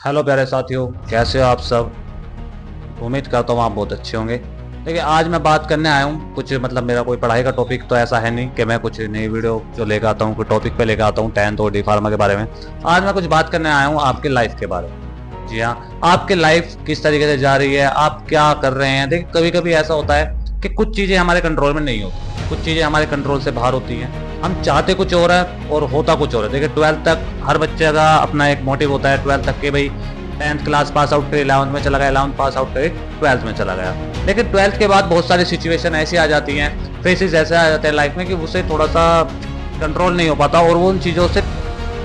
Hello प्यारे साथियों, कैसे हो आप सब। उम्मीद करता हूँ आप बहुत अच्छे होंगे। देखिए, आज मैं बात करने आया हूँ कुछ मेरा कोई पढ़ाई का टॉपिक तो ऐसा है नहीं कि मैं कुछ नई वीडियो जो लेकर आता हूँ, कोई टॉपिक पे लेकर आता हूँ 10th और डी फार्मा के बारे में। आज मैं कुछ बात करने आया हूँ आपकी लाइफ के बारे में। जी हाँ, आपकी लाइफ किस तरीके से जा रही है, आप क्या कर रहे हैं। देखिए, कभी कभी ऐसा होता है कि कुछ चीज़ें हमारे कंट्रोल में नहीं होती, कुछ चीज़ें हमारे कंट्रोल से बाहर होती हैं। हम चाहते कुछ और है और होता कुछ और है। देखिए, 12th तक हर बच्चे का अपना एक मोटिव होता है 12th तक के, भाई 10th क्लास पास आउट करे, 11th में चला गया, 11th पास आउट करे, 12th में चला गया। लेकिन 12th के बाद बहुत सारी सिचुएशन ऐसी आ जाती हैं, फेसेस ऐसे आ जाते हैं लाइफ में कि उसे थोड़ा सा कंट्रोल नहीं हो पाता और वो उन चीज़ों से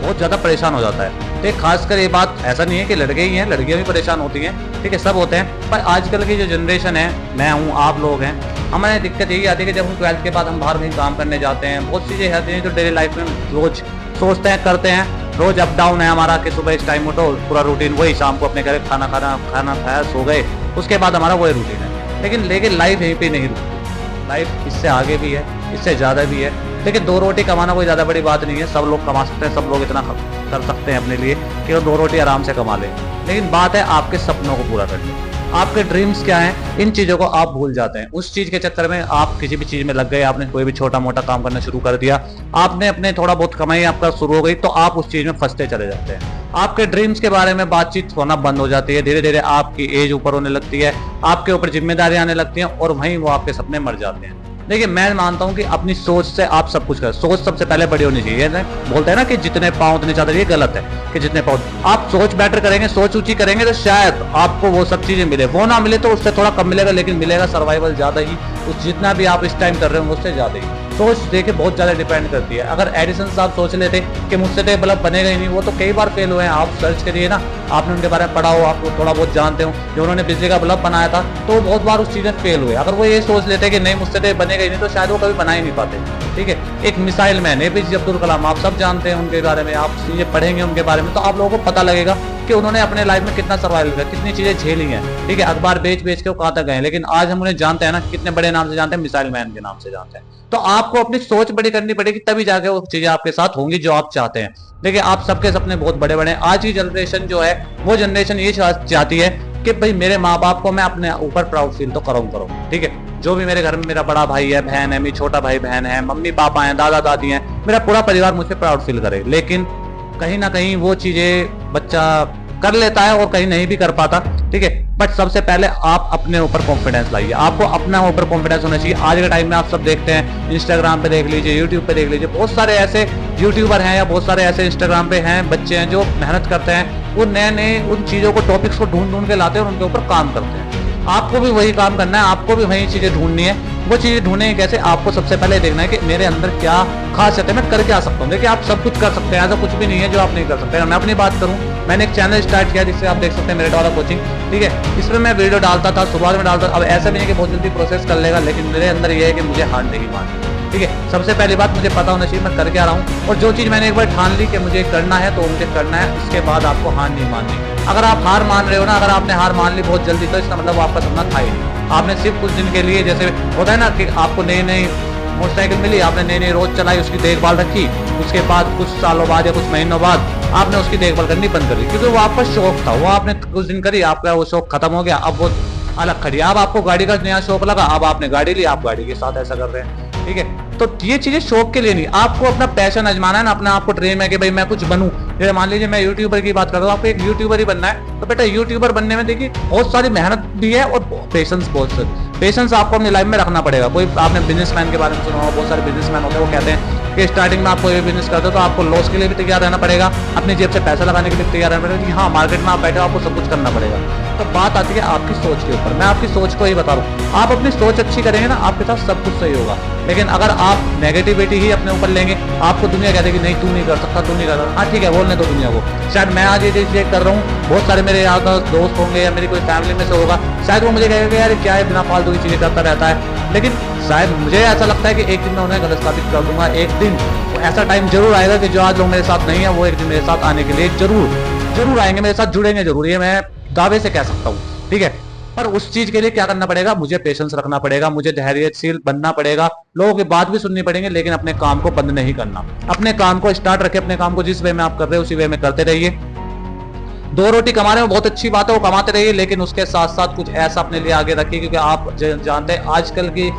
बहुत ज़्यादा परेशान हो जाता है। तो खासकर ये बात ऐसा नहीं है कि लड़के ही हैं, लड़कियां भी परेशान होती हैं, ठीक है, सब होते हैं। पर आजकल की जो जनरेशन है, मैं हूँ, आप लोग हैं, हमारे दिक्कत यही आती है कि जब हम 12th के बाद हम बाहर कहीं काम करने जाते हैं, बहुत चीज़ें आती हैं जो डेली लाइफ में रोज सोचते हैं, करते हैं। रोज अप डाउन है हमारा कि सुबह इस टाइम उठो, पूरा रूटीन वही, शाम को अपने घर खाना खाया, सो गए, उसके बाद हमारा वही रूटीन है। लेकिन लाइफ यहीं पे नहीं रुकती, लाइफ इससे आगे भी है, इससे ज़्यादा भी है। देखिए, 2 रोटी कमाना कोई ज़्यादा बड़ी बात नहीं है, सब लोग कमा सकते हैं, सब लोग इतना कर सकते हैं अपने लिए कि वो 2 रोटी आराम से कमा लें। लेकिन बात है आपके सपनों को पूरा करने की। आपके ड्रीम्स क्या हैं, इन चीज़ों को आप भूल जाते हैं। उस चीज़ के चक्कर में आप किसी भी चीज़ में लग गए, आपने कोई भी छोटा मोटा काम करना शुरू कर दिया, आपने अपने थोड़ा बहुत कमाई आपका शुरू हो गई, तो आप उस चीज़ में फंसते चले जाते हैं। आपके ड्रीम्स के बारे में बातचीत होना बंद हो जाती है, धीरे धीरे आपकी एज ऊपर होने लगती है, आपके ऊपर जिम्मेदारी आने लगती हैं और वहीं वो आपके सपने मर जाते हैं। देखिए, मैं मानता हूं कि अपनी सोच से आप सब कुछ कर, सोच सबसे पहले बड़ी होनी चाहिए। बोलते हैं ना कि जितने पाँव उतनी चादर, ये गलत है कि जितने पाँव। आप सोच बेटर करेंगे, सोच ऊंची करेंगे तो शायद आपको वो सब चीजें मिले, वो ना मिले तो उससे थोड़ा कम मिलेगा, लेकिन मिलेगा सर्वाइवल ज्यादा ही, उस जितना भी आप इस टाइम कर रहे हो उससे ज्यादा ही। सोच देखिए बहुत ज्यादा डिपेंड करती है। अगर एडिसन साहब सोच लेते कि मुझसे तो बल्ब बनेगा ही नहीं, वो तो कई बार फेल हुए हैं। आप सर्च करिए ना, आपने उनके बारे में पढ़ा हो, आप थोड़ा बहुत जानते हो, जो उन्होंने बिजली का बल्ब बनाया था तो बहुत बार उस चीज में फेल हुए। अगर वो ये सोच लेते कि नहीं मुझसे तो बनेगा ही नहीं, तो शायद वो कभी बना ही नहीं पाते। ठीक है, एक missile man APJ Abdul Kalam, आप सब जानते हैं उनके बारे में, आप चीजें पढ़ेंगे उनके बारे में तो आप लोगों को पता लगेगा कि उन्होंने अपने लाइफ में कितना सर्वाइव किया, कितनी चीजें झेली हैं। ठीक है, अखबार बेच बेच के वो कहां तक गए, लेकिन आज हम उन्हें जानते हैं ना, कितने बड़े नाम से जानते हैं, मिसाइल मैन के नाम से जानते हैं। तो आपको अपनी सोच बड़ी करनी पड़ेगी, तभी जाके वो चीजें आपके साथ होंगी जो आप चाहते हैं। देखिए, आप सबके सपने बहुत बड़े बड़े हैं। आज की जनरेशन जो है, वो जनरेशन ये चाहती है कि भाई मेरे माँ बाप को मैं अपने ऊपर प्राउड फील तो करूँ। ठीक है, जो भी मेरे घर में मेरा बड़ा भाई है, बहन है, मेरी छोटा भाई बहन है, मम्मी पापा हैं, दादा दादी हैं, मेरा पूरा परिवार मुझ पर प्राउड फील करे। लेकिन कहीं ना कहीं वो चीजें बच्चा कर लेता है और कहीं नहीं भी कर पाता। ठीक है, बट सबसे पहले आप अपने ऊपर कॉन्फिडेंस लाइए, आपको अपना ऊपर कॉन्फिडेंस होना चाहिए। आज के टाइम में आप सब देखते हैं, इंस्टाग्राम पे देख लीजिए, यूट्यूब पे देख लीजिए, बहुत सारे ऐसे यूट्यूबर हैं या बहुत सारे ऐसे इंस्टाग्राम पे हैं बच्चे हैं जो मेहनत करते हैं, वो नए नए उन चीजों को, टॉपिक्स को ढूंढ ढूंढ के लाते हैं और उनके ऊपर काम करते हैं। आपको भी वही काम करना है, आपको भी वही चीजें ढूंढनी है। वो चीजें ढूंढेंगे कैसे, आपको सबसे पहले देखना है कि मेरे अंदर क्या खासियत है, मैं करके आ सकता हूँ। देखिए, आप सब कुछ कर सकते हैं, ऐसा कुछ भी नहीं है जो आप नहीं कर सकते। मैं अपनी बात करूँ, मैंने एक चैनल स्टार्ट किया जिससे आप देख सकते हैं, मेरे द्वारा कोचिंग। ठीक है, इसमें मैं वीडियो डालता था, शुरुआत में डालता था। अब ऐसा नहीं है कि बहुत जल्दी प्रोसेस कर लेगा, लेकिन मेरे अंदर ये है कि मुझे हार नहीं माननी। ठीक है, सबसे पहली बात मुझे पता होना चाहिए मैं कर क्या रहा हूँ, और जो चीज़ मैंने एक बार ठान ली कि मुझे करना है तो मुझे करना है, उसके बाद आपको हार नहीं माननी। अगर आप हार मान रहे हो ना, अगर आपने हार मान ली बहुत जल्दी, तो इसका मतलब आपका सपना था ही नहीं। आपने सिर्फ कुछ दिन के लिए, जैसे होता है ना कि आपको नई नई मोटरसाइकिल मिली, आपने नई नई रोज चलाई, उसकी देखभाल रखी, उसके बाद कुछ सालों बाद या कुछ महीनों बाद आपने उसकी देखभाल करनी बंद कर दी, क्योंकि वो आपका शौक था, वो आपने कुछ दिन करी, आपका वो शौक खत्म हो गया, अब वो अलग खड़ी। अब आपको गाड़ी का नया शौक लगा, अब आपने गाड़ी ली, आप गाड़ी के साथ ऐसा कर रहे हैं। ठीक है, तो ये चीजें शौक के लिए नहीं, आपको अपना पैशन आजमाना है ना, अपना आपको ड्रीम है कि भाई मैं कुछ बनूं। जैसे मान लीजिए मैं यूट्यूबर की बात कर रहा हूँ, आपको एक यूट्यूबर ही बनना है, तो बेटा यूट्यूबर बनने में देखिए बहुत सारी मेहनत भी है और पेशेंस, पेशेंस आपको अपनी लाइफ में रखना पड़ेगा। कोई आपने बिजनेसमैन के बारे में सुना होगा, बहुत सारे बिजनेसमैन होते हैं, वो कहते हैं कि स्टार्टिंग में आपको ये बिजनेस करते हो तो आपको लॉस के लिए भी तैयार रहना पड़ेगा, अपनी जेब से पैसा लगाने के लिए तैयार रहना पड़ेगा कि हाँ मार्केट में आप बैठे हो, आपको सब कुछ करना पड़ेगा। तो बात आती है आपकी सोच के ऊपर। मैं आपकी सोच को ही बता रहा हूँ, आप अपनी सोच अच्छी करेंगे ना, आपके साथ सब कुछ सही होगा। लेकिन अगर आप नेगेटिविटी ही अपने ऊपर लेंगे, आपको दुनिया कहते कि नहीं तू नहीं कर सकता, तू नहीं कर सकता। हाँ ठीक है, बोलने दो दुनिया को। शायद मैं आज ये चीज कर रहा हूँ, बहुत सारे मेरे यहाँ दोस्त होंगे या मेरी कोई फैमिली में से होगा, शायद वो मुझे कहेगा यार क्या है बिना फालतू की चीजें करता रहता है। लेकिन शायद मुझे ऐसा लगता है कि एक दिन मैं उन्हें गलत साबित कर दूंगा। एक दिन ऐसा टाइम जरूर आएगा कि जो आज लोग मेरे साथ नहीं है, वो एक दिन मेरे साथ आने के लिए जरूर आएंगे, मेरे साथ जुड़ेंगे जरूर, ये मैं दावे से कह सकता हूँ। ठीक है, पर उस चीज के लिए क्या करना पड़ेगा, मुझे पेशेंस रखना पड़ेगा, मुझे धैर्यशील बनना पड़ेगा, लोगों की बात भी सुननी पड़ेगी, लेकिन अपने काम को बंद नहीं करना। अपने काम को स्टार्ट रखे, अपने काम को जिस वे में आप कर रहे हो उसी वे में करते रहिए। दो रोटी कमाने में बहुत अच्छी बात है, वो कमाते रहिए, लेकिन उसके साथ साथ कुछ ऐसा अपने लिए आगे रखिए, क्योंकि आप जानते हैं आजकल की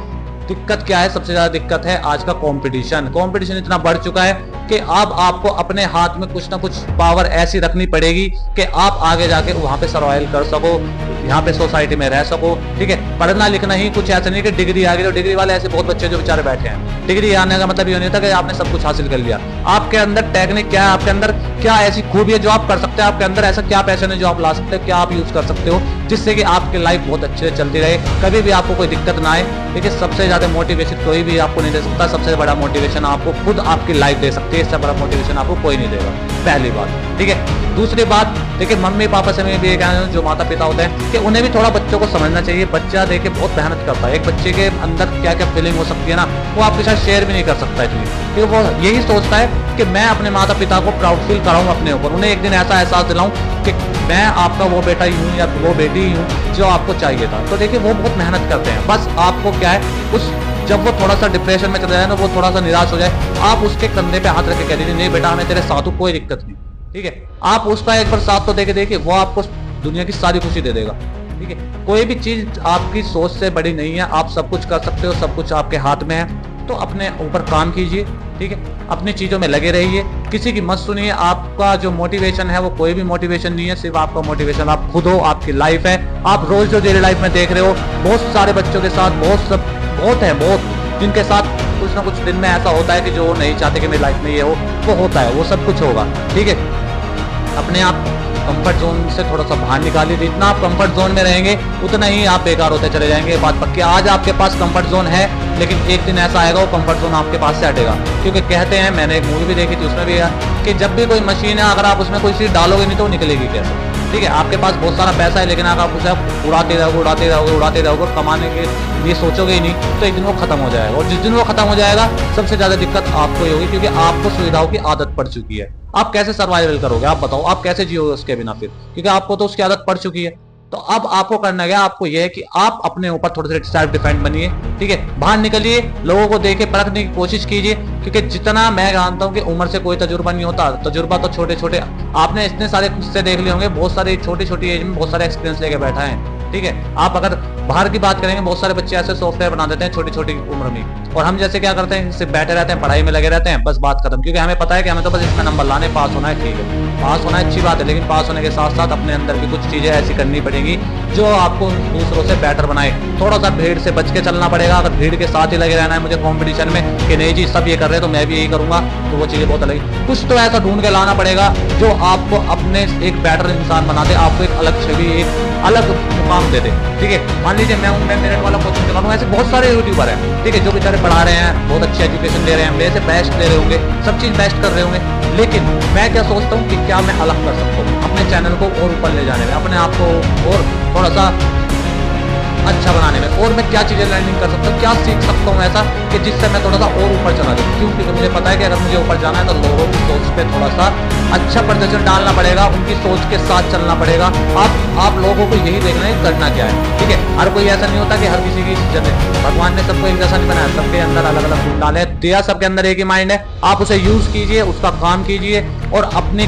दिक्कत क्या है। सबसे ज्यादा दिक्कत है आज का कंपटीशन इतना बढ़ चुका है कि अब आपको अपने हाथ में कुछ ना कुछ पावर ऐसी रखनी पड़ेगी कि आप आगे जाके वहां पे सर्वाइव कर सको, यहाँ पे सोसाइटी में रह सको। ठीक है, पढ़ना लिखना ही कुछ ऐसा नहीं कि डिग्री आ गई तो डिग्री वाले ऐसे बहुत बच्चे जो बेचारे बैठे हैं। डिग्री आने का मतलब ये नहीं था कि आपने सब कुछ हासिल कर लिया। आपके अंदर टेक्निक क्या है, आपके अंदर क्या ऐसी खूबी है जो आप कर सकते हैं, आपके अंदर ऐसा क्या पैशन है जो आप ला सकते हो, क्या आप यूज कर सकते हो जिससे कि आपकी लाइफ बहुत अच्छे से चलती रहे, कभी भी आपको कोई दिक्कत ना आए। देखिए, सबसे ज्यादा मोटिवेशन कोई भी आपको नहीं दे सकता, सबसे बड़ा मोटिवेशन आपको खुद आपकी लाइफ दे सकती है, इससे बड़ा मोटिवेशन आपको कोई नहीं देगा, पहली बात। ठीक है, दूसरी बात, देखिए मम्मी पापा से मैं भी कहना हूं, जो माता पिता होते हैं, कि उन्हें भी थोड़ा बच्चों को समझना चाहिए। बच्चा देखिए बहुत मेहनत करता है, एक बच्चे के अंदर क्या क्या फीलिंग हो सकती है ना, वो आपके साथ शेयर भी नहीं कर सकता इतनी, क्योंकि वो यही सोचता है कि मैं अपने माता पिता को प्राउड फील कराऊं अपने ऊपर, उन्हें एक दिन ऐसा एहसास दिलाऊं कि मैं आपका वो बेटा ही हूँ या वो बेटी ही हूँ जो आपको चाहिए था। तो देखिए वो बहुत मेहनत करते हैं, बस आपको क्या है, उस जब वो थोड़ा सा डिप्रेशन में चला जाए ना, वो थोड़ा सा निराश हो जाए, आप उसके कंधे पे हाथ रख के कह दीजिए, नहीं बेटा मैं तेरे साथ हूं, कोई दिक्कत नहीं। ठीक है, आप उसका एक बार साथ तो देके देखिए, वो आपको दुनिया की सारी खुशी दे देगा। ठीक है, कोई भी चीज आपकी सोच से बड़ी नहीं है, आप सब कुछ कर सकते हो, सब कुछ आपके हाथ में है, तो अपने ऊपर काम कीजिए। ठीक है, अपनी चीजों में लगे रहिए, किसी की मत सुनिए। आपका जो मोटिवेशन है वो कोई भी मोटिवेशन नहीं है, सिर्फ आपका मोटिवेशन आप खुद हो, आपकी लाइफ है। आप रोज जो डेली लाइफ में देख रहे हो, बहुत सारे बच्चों के साथ बहुत जिनके साथ कुछ ना कुछ दिन में ऐसा होता है कि जो नहीं चाहते कि मेरी लाइफ में ये हो, वो होता है, वो सब कुछ होगा। ठीक है, अपने आप कंफर्ट जोन से थोड़ा सा बाहर निकालिए। जितना आप कंफर्ट जोन में रहेंगे उतना ही आप बेकार होते चले जाएंगे, बात पक्की। आज आपके पास कंफर्ट जोन है, लेकिन एक दिन ऐसा आएगा वो कंफर्ट जोन आपके पास से हटेगा, क्योंकि कहते हैं, मैंने एक मूवी भी देखी थी, उसमें भी है कि जब भी कोई मशीन है, अगर आप उसमें कोई चीज डालोगे नहीं तो वो निकलेगी कैसे। ठीक है, आपके पास बहुत सारा पैसा है, लेकिन अगर आप उसे उड़ाते रहोगे, कमाने के लिए सोचोगे ही नहीं, तो एक दिन वो खत्म हो जाएगा। और जिस दिन वो खत्म हो जाएगा, सबसे ज्यादा दिक्कत आपको ही होगी, क्योंकि आपको सुविधाओं की आदत पड़ चुकी है। आप कैसे सर्वाइवल करोगे, आप बताओ, आप कैसे जियोगे उसके बिना फिर, क्योंकि आपको तो उसकी आदत पड़ चुकी है। तो अब आपको करना क्या, आपको यह है कि आप अपने ऊपर थोड़े से सेल्फ डिफेंड बनिए। ठीक है, बाहर निकलिए, लोगों को देखे परखने की कोशिश कीजिए, क्योंकि जितना मैं जानता हूं कि उम्र से कोई तजुर्बा नहीं होता, तजुर्बा तो छोटे छोटे, आपने इतने सारे किस्से देख लिए होंगे, बहुत सारे छोटी छोटी एज में बहुत सारे एक्सपीरियंस लेके बैठा है। ठीक है, आप अगर बाहर की बात करेंगे, बहुत सारे बच्चे ऐसे सॉफ्टवेयर बना देते हैं छोटी छोटी उम्र में, और हम जैसे क्या करते हैं, सिर्फ बैठे रहते हैं, पढ़ाई में लगे रहते हैं, बस बात खत्म, क्योंकि हमें पता है कि हमें तो बस इसमें नंबर लाने, पास होना है। ठीक है, पास होना अच्छी बात है, लेकिन पास होने के साथ साथ अपने अंदर भी कुछ चीजें ऐसी करनी पड़ेगी जो आपको दूसरों से बेटर बनाए। थोड़ा सा भीड़ से बच के चलना पड़ेगा। अगर भीड़ के साथ ही लगे रहना है मुझे कंपटीशन में कि नहीं जी सब ये कर रहे हैं तो मैं भी यही करूंगा, तो वो चीजें बहुत अलग। कुछ तो ऐसा ढूंढ के लाना पड़ेगा जो आपको अपने एक बेटर इंसान बना दे, आपको एक अलग छवि, एक अलग मुकाम दे दे। ठीक है, मान लीजिए मैं मेरिट वाला कोचिंग चला रहा हूँ, ऐसे बहुत सारे यूट्यूबर हैं, ठीक है, जो बेचारे पढ़ा रहे हैं, बहुत अच्छी एजुकेशन दे रहे हैं, मेरे से बेस्ट दे रहे होंगे, सब चीज बेस्ट कर रहे होंगे, लेकिन मैं क्या सोचता हूँ कि क्या मैं अलग कर सकता हूँ अपने चैनल को और ऊपर ले जाने में, अपने आप को और थोड़ा सा अच्छा बनाने में, और मैं क्या चीजें लर्निंग कर सकता हूँ, क्या सीख सकता हूँ ऐसा कि जिससे मैं थोड़ा सा और ऊपर चला जाऊँ। क्यों? क्योंकि मुझे पता है कि अगर मुझे ऊपर जाना है तो लोगों की सोच पे थोड़ा सा अच्छा प्रदर्शन डालना पड़ेगा, उनकी सोच के साथ चलना पड़ेगा। आप लोगों को यही देखना है करना क्या है। ठीक है, हर कोई ऐसा नहीं होता कि हर किसी की जैसे भगवान ने सबको एक जैसा नहीं बनाया, सबके अंदर अलग अलग गुण डाले दिया, सबके अंदर एक ही माइंड है। आप उसे यूज कीजिए, उसका काम कीजिए, और अपने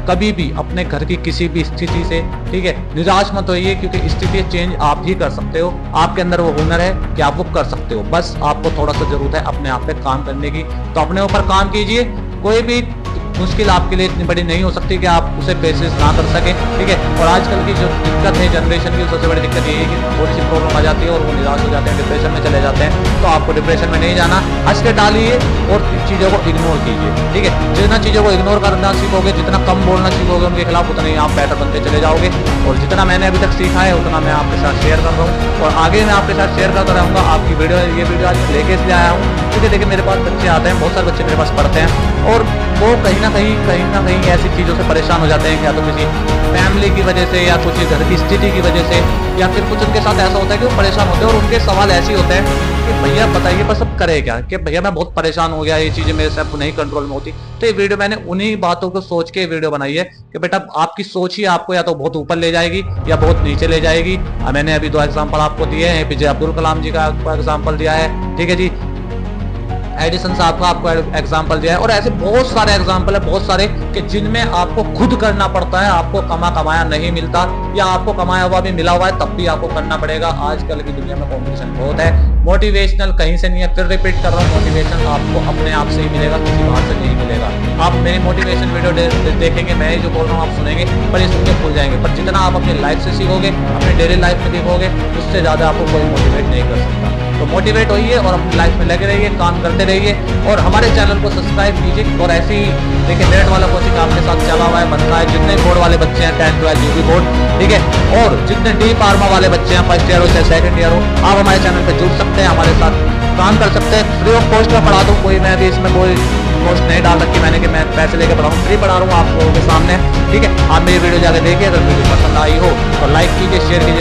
कभी भी अपने घर की किसी भी स्थिति से, ठीक है, निराश मत होइए, क्योंकि स्थिति चेंज आप ही कर सकते हो। आपके अंदर वो हुनर है कि आप वो कर सकते हो, बस आपको थोड़ा सा जरूरत है अपने आप पे काम करने की। तो अपने ऊपर काम कीजिए, कोई भी मुश्किल आपके लिए इतनी बड़ी नहीं हो सकती कि आप उसे फेसेस ना कर सके। ठीक है, और आजकल की जो दिक्कत है जनरेशन की, सबसे बड़ी दिक्कत ये है कि थोड़ी सी प्रॉब्लम आ जाती है और वो निराश हो जाते हैं, डिप्रेशन में चले जाते हैं। तो आपको डिप्रेशन में नहीं जाना, हंस के डालिए और चीज़ों को इग्नोर कीजिए। ठीक है, जितना चीज़ों को इग्नोर करना सीखोगे, जितना कम बोलना सीखोगे उनके खिलाफ, उतना ही आप बेटर बनते चले जाओगे। और जितना मैंने अभी तक सीखा है उतना मैं आपके साथ शेयर कर रहा हूँ, और आगे मैं आपके साथ शेयर करता रहूँगा। आपकी ये वीडियो आज लेके इसलिए आया हूँ क्योंकि देखिए मेरे पास बच्चे आते हैं, बहुत सारे बच्चे मेरे पास पढ़ते हैं, और वो कहीं ना कहीं ऐसी चीज़ों से परेशान हो जाते हैं, या तो किसी फैमिली की वजह से, या कुछ घर की स्थिति की वजह से, या फिर कुछ उनके साथ ऐसा होता है कि वो परेशान होते हैं, और उनके सवाल ऐसे होते हैं कि भैया बताइए बस अब करे क्या, कि भैया मैं बहुत परेशान हो गया, ये चीज़ें मेरे से अब नहीं कंट्रोल में होती। तो ये वीडियो मैंने उन्हीं बातों को सोच के वीडियो बनाई है कि बेटा आपकी सोच ही आपको या तो बहुत ऊपर ले जाएगी या बहुत नीचे ले जाएगी। मैंने अभी 2 एग्जाम्पल आपको दिए हैं, APJ अब्दुल कलाम जी का एग्जाम्पल दिया है। ठीक है जी, एडिसन साहब का आपको एग्जांपल दिया है, और ऐसे बहुत सारे एग्जांपल है, बहुत सारे कि जिनमें आपको खुद करना पड़ता है, आपको कमाया नहीं मिलता, या आपको कमाया हुआ भी मिला हुआ है तब भी आपको करना पड़ेगा। आजकल की दुनिया में कंपटीशन बहुत है। मोटिवेशनल कहीं से नहीं है, फिर रिपीट कर रहा हूँ, मोटिवेशन आपको अपने आप से ही मिलेगा, किसी बाहर से नहीं मिलेगा। आप मेरी मोटिवेशन वीडियो देखेंगे, मैं जो बोल रहा हूँ आप सुनेंगे, पर ये सुन के भूल जाएंगे, पर जितना आप अपनी लाइफ से सीखोगे, अपनी डेली लाइफ में देखोगे, उससे ज्यादा आपको कोई मोटिवेट नहीं कर सकता। तो मोटिवेट होइए और अपनी लाइफ में लगे रहिए, काम करते रहिए, और हमारे चैनल को सब्सक्राइब कीजिए। और ऐसे ही देखिए मेरिट वाला कोचिंग आपके साथ चला हुआ है, बनता है। जितने बोर्ड वाले बच्चे हैं 10, 12 यूपी बोर्ड, ठीक है, और जितने डी फार्मा वाले बच्चे हैं, फर्स्ट ईयर हो चाहे सेकंड ईयर हो, आप हमारे चैनल पर जुड़ सकते हैं, हमारे साथ काम कर सकते हैं। फ्री ऑफ कॉस्ट में पढ़ा दूँ, कोई मैं भी इसमें कोई कॉस्ट नहीं डाल रखी मैंने कि मैं पैसे लेके पढ़ाऊँ, फ्री पढ़ा रहा हूँ आप लोगों के सामने, ठीक है। आप मेरी वीडियो जाकर देखिए, अगर वीडियो पसंद आई हो तो लाइक कीजिए, शेयर कीजिए।